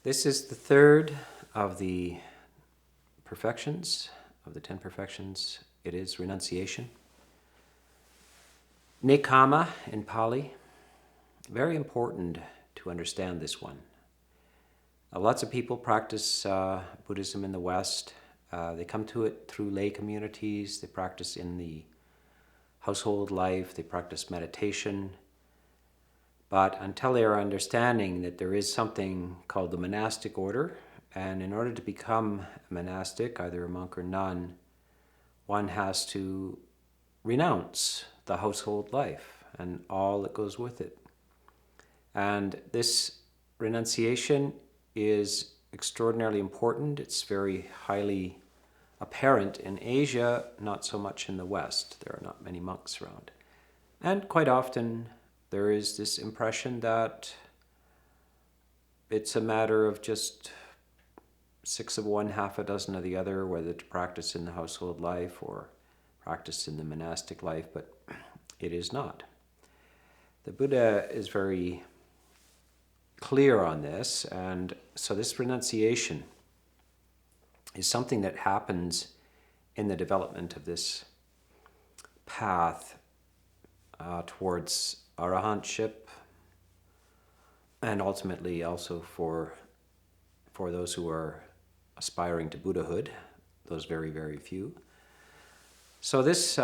This is the third of the perfections, of the 10 perfections. It is renunciation. Nekama in Pali. Very important to understand this one. Lots of people practice Buddhism in the West. They come to it through lay communities. They practice in the household life. They practice meditation. But until they are understanding that there is something called the monastic order, and in order to become a monastic, either a monk or nun, one has to renounce the household life and all that goes with it. And this renunciation is extraordinarily important. It's very highly apparent in Asia, not so much in the West. There are not many monks around. And quite often there is this impression that it's a matter of just 6 of one, half a dozen of the other, whether to practice in the household life or practice in the monastic life, but it is not. The Buddha is very clear on this, and so this renunciation is something that happens in the development of this path towards arahantship, and ultimately also for those who are aspiring to Buddhahood, those very, very few. So this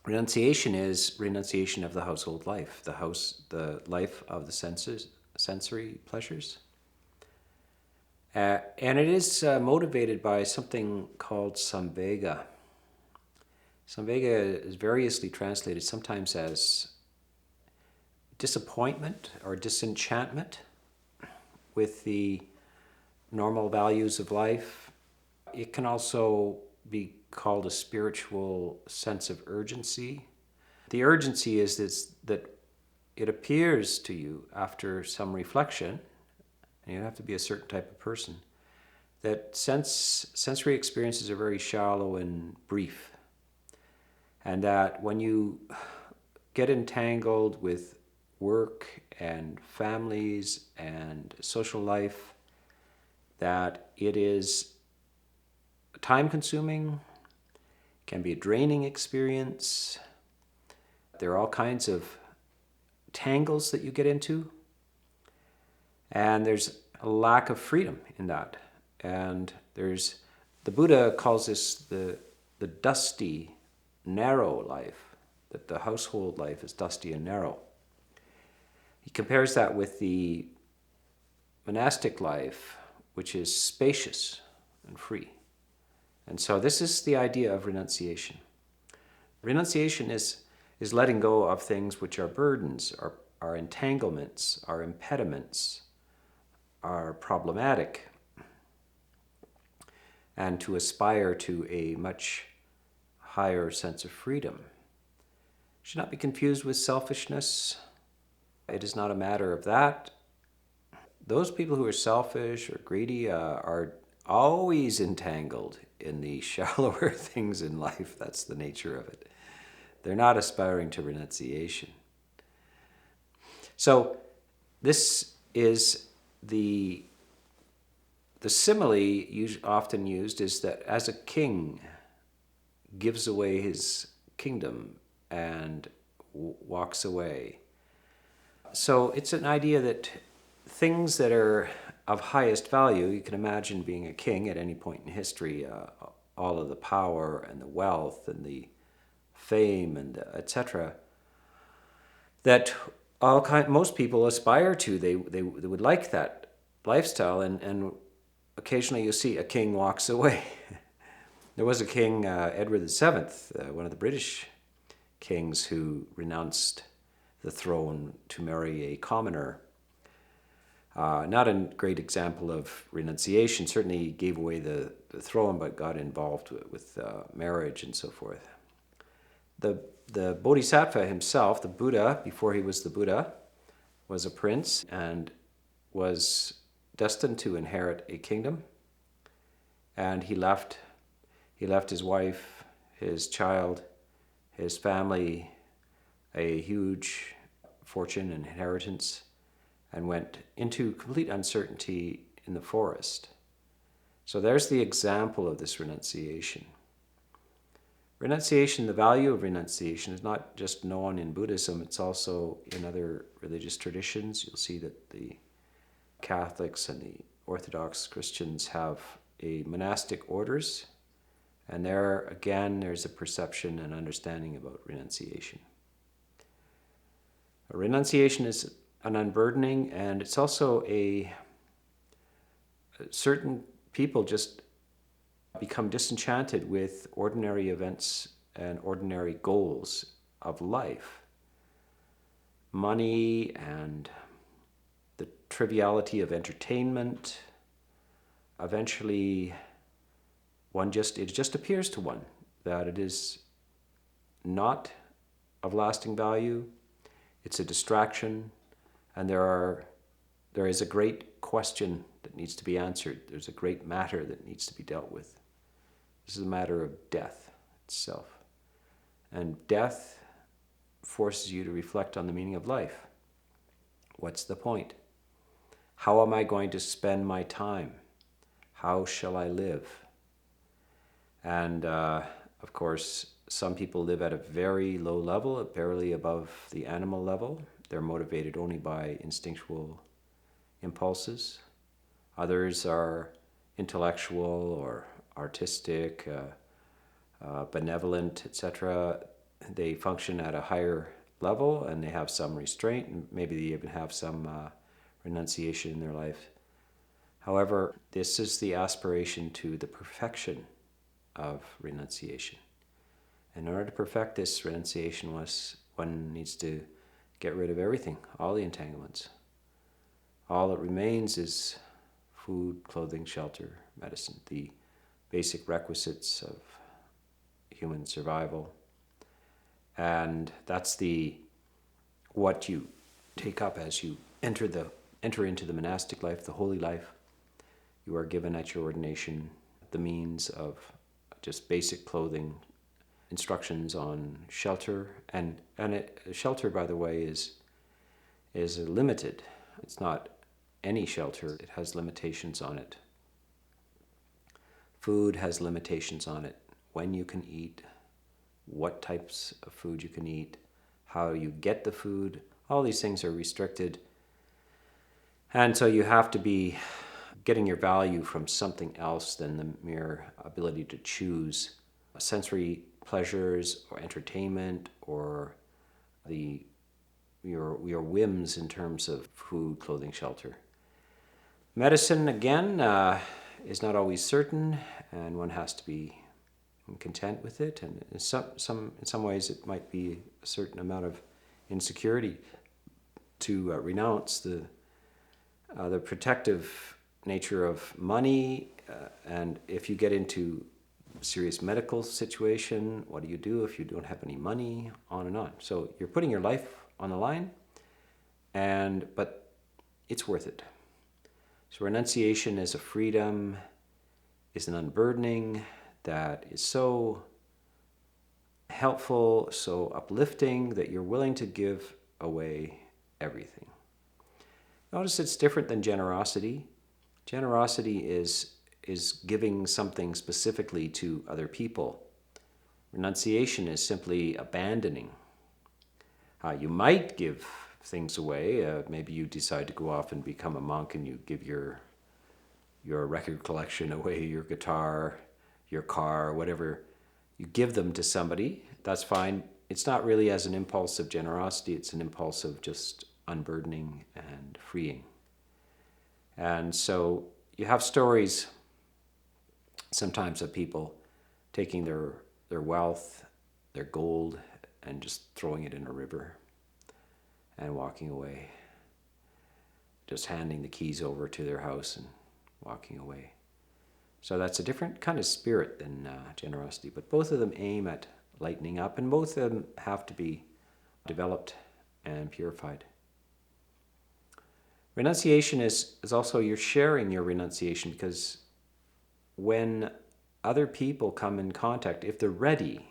renunciation is renunciation of the household life, the life of the senses, sensory pleasures. And it is motivated by something called samvega. Samvega is variously translated sometimes as disappointment or disenchantment with the normal values of life. It can also be called a spiritual sense of urgency. The urgency is this, that it appears to you after some reflection, and you have to be a certain type of person, that sensory experiences are very shallow and brief. And that when you get entangled with work and families and social life, that it is time-consuming, can be a draining experience. There are all kinds of tangles that you get into, and there's a lack of freedom in that. And the Buddha calls this the dusty, narrow life, that the household life is dusty and narrow. He compares that with the monastic life, which is spacious and free. And so this is the idea of renunciation. Renunciation is letting go of things which are burdens, are entanglements, are impediments, are problematic, and to aspire to a much higher sense of freedom. Should not be confused with selfishness. It is not a matter of that. Those people who are selfish or greedy are always entangled in the shallower things in life. That's the nature of it. They're not aspiring to renunciation. So this is the simile often used is that as a king gives away his kingdom and walks away. So it's an idea that things that are of highest value, you can imagine being a king at any point in history, all of the power and the wealth and the fame and etc., that most people aspire to. They would like that lifestyle, and occasionally you see a king walks away. There was a king, Edward VII, one of the British kings, who renounced the throne to marry a commoner. Not a great example of renunciation. Certainly he gave away the throne, but got involved with marriage and so forth. The Bodhisattva himself, the Buddha, before he was the Buddha, was a prince and was destined to inherit a kingdom. And he left his wife, his child, his family, a huge fortune and inheritance. and went into complete uncertainty in the forest. So there's the example of this renunciation. Renunciation, the value of renunciation is not just known in Buddhism, it's also in other religious traditions. You'll see that the Catholics and the Orthodox Christians have a monastic orders, and there again there's a perception and understanding about renunciation. A renunciation is an unburdening, and it's also a certain people just become disenchanted with ordinary events and ordinary goals of life. Money and the triviality of entertainment. Eventually, it just appears to one that it is not of lasting value. It's a distraction, and there is a great question that needs to be answered. There's a great matter that needs to be dealt with. This is a matter of death itself. And death forces you to reflect on the meaning of life. What's the point? How am I going to spend my time? How shall I live? And of course, some people live at a very low level, barely above the animal level. They're motivated only by instinctual impulses. Others are intellectual or artistic, benevolent, etc. They function at a higher level, and they have some restraint, and maybe they even have some renunciation in their life. However, this is the aspiration to the perfection of renunciation. In order to perfect this renunciation, one needs to get rid of everything, all the entanglements. All that remains is food, clothing, shelter, medicine, the basic requisites of human survival. And that's what you take up as you enter into the monastic life, the holy life. You are given at your ordination the means of just basic clothing, instructions on shelter, and shelter, by the way, is limited. It's not any shelter. It has limitations on it. Food has limitations on it. When you can eat, what types of food you can eat, how you get the food, all these things are restricted. And so you have to be getting your value from something else than the mere ability to choose sensory pleasures or entertainment or your whims in terms of food, clothing, shelter. Medicine, again, is not always certain, and one has to be content with it. And in some ways, it might be a certain amount of insecurity to renounce the protective nature of money. And if you get into a serious medical situation, what do you do if you don't have any money? On and on. So you're putting your life on the line, but it's worth it. So renunciation is a freedom, is an unburdening that is so helpful, so uplifting that you're willing to give away everything. Notice it's different than generosity. Generosity is giving something specifically to other people. Renunciation is simply abandoning. You might give things away. Maybe you decide to go off and become a monk and you give your record collection away, your guitar, your car, whatever. You give them to somebody. That's fine. It's not really as an impulse of generosity. It's an impulse of just unburdening and freeing. And so you have stories sometimes of people taking their wealth, their gold, and just throwing it in a river and walking away, just handing the keys over to their house and walking away. So that's a different kind of spirit than generosity, but both of them aim at lightening up, and both of them have to be developed and purified. Renunciation is also you're sharing your renunciation, because when other people come in contact, if they're ready,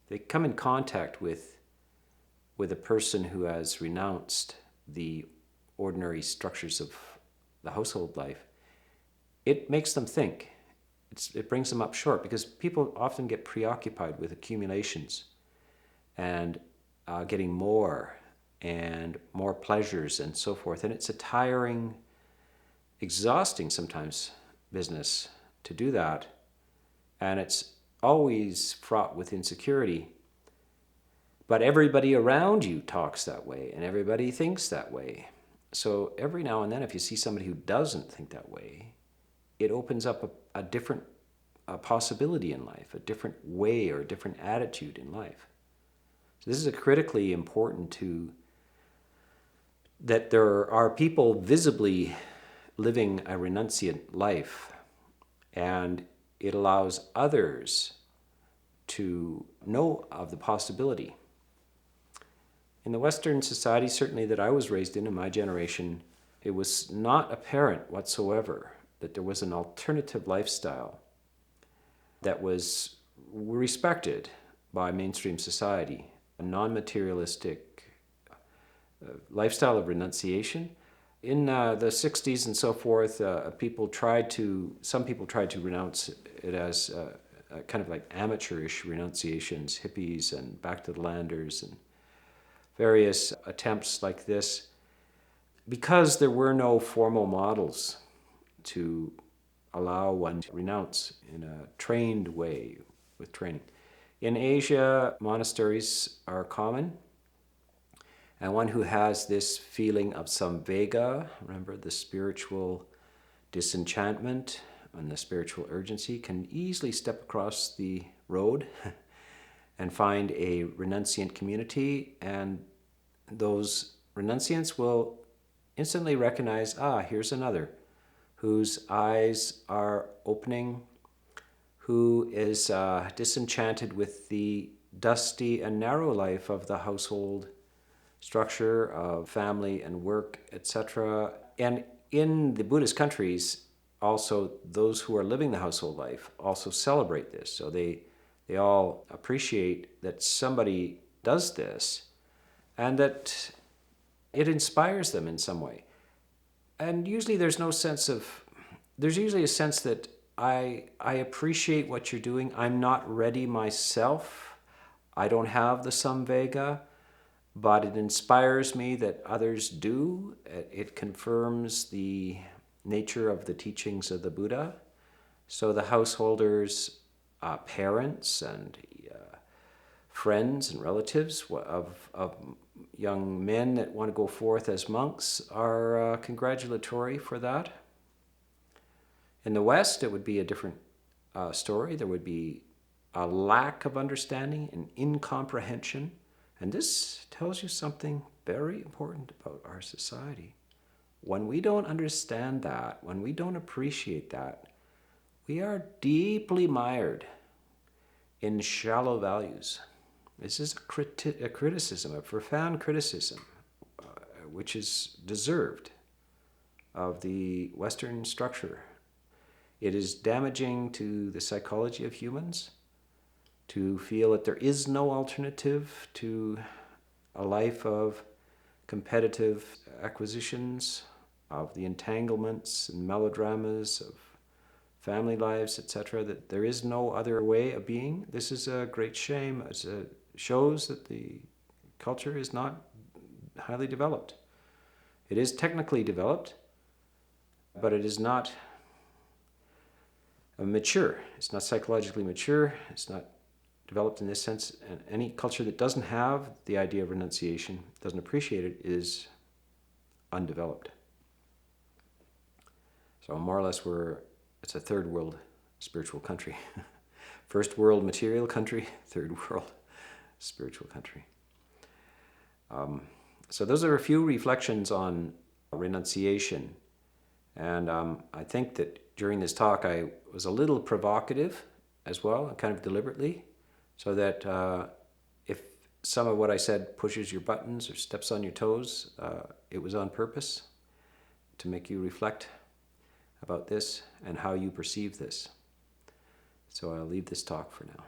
they come in contact with a person who has renounced the ordinary structures of the household life, it makes them think. It brings them up short, because people often get preoccupied with accumulations and getting more and more pleasures and so forth. And it's a tiring, exhausting sometimes business to do that. And it's always fraught with insecurity. But everybody around you talks that way, and everybody thinks that way. So every now and then, if you see somebody who doesn't think that way, it opens up a different possibility in life, a different way or a different attitude in life. So this is a critically important that there are people visibly living a renunciant life, and it allows others to know of the possibility. In the Western society, certainly that I was raised in my generation, it was not apparent whatsoever that there was an alternative lifestyle that was respected by mainstream society, a non-materialistic lifestyle of renunciation. In the 60s and so forth, some people tried to renounce it as kind of like amateurish renunciations, hippies and back to the landers and various attempts like this, because there were no formal models to allow one to renounce in a trained way with training. In Asia, monasteries are common, and one who has this feeling of samvega, remember the spiritual disenchantment and the spiritual urgency, can easily step across the road and find a renunciant community, and those renunciants will instantly recognize, here's another whose eyes are opening, who is disenchanted with the dusty and narrow life of the household structure of family and work, etc. And in the Buddhist countries, also those who are living the household life also celebrate this. So they all appreciate that somebody does this and that it inspires them in some way. And usually there's usually a sense that I appreciate what you're doing. I'm not ready myself. I don't have the samvega, but it inspires me that others do. It confirms the nature of the teachings of the Buddha. So the householders, parents and friends and relatives of young men that want to go forth as monks are congratulatory for that. In the West, it would be a different story. There would be a lack of understanding and incomprehension. And this tells you something very important about our society. When we don't understand that, when we don't appreciate that, we are deeply mired in shallow values. This is a criticism, a profound criticism, which is deserved of the Western structure. It is damaging to the psychology of humans to feel that there is no alternative to a life of competitive acquisitions, of the entanglements and melodramas of family lives, etc., that there is no other way of being. This is a great shame. It shows that the culture is not highly developed. It is technically developed, but it is not mature. It's not psychologically mature. It's not developed in this sense. And any culture that doesn't have the idea of renunciation, doesn't appreciate it, is undeveloped. So more or less it's a third world spiritual country. First world material country, third world spiritual country. So those are a few reflections on renunciation. And I think that during this talk I was a little provocative as well, kind of deliberately, so that if some of what I said pushes your buttons or steps on your toes, it was on purpose to make you reflect about this and how you perceive this. So I'll leave this talk for now.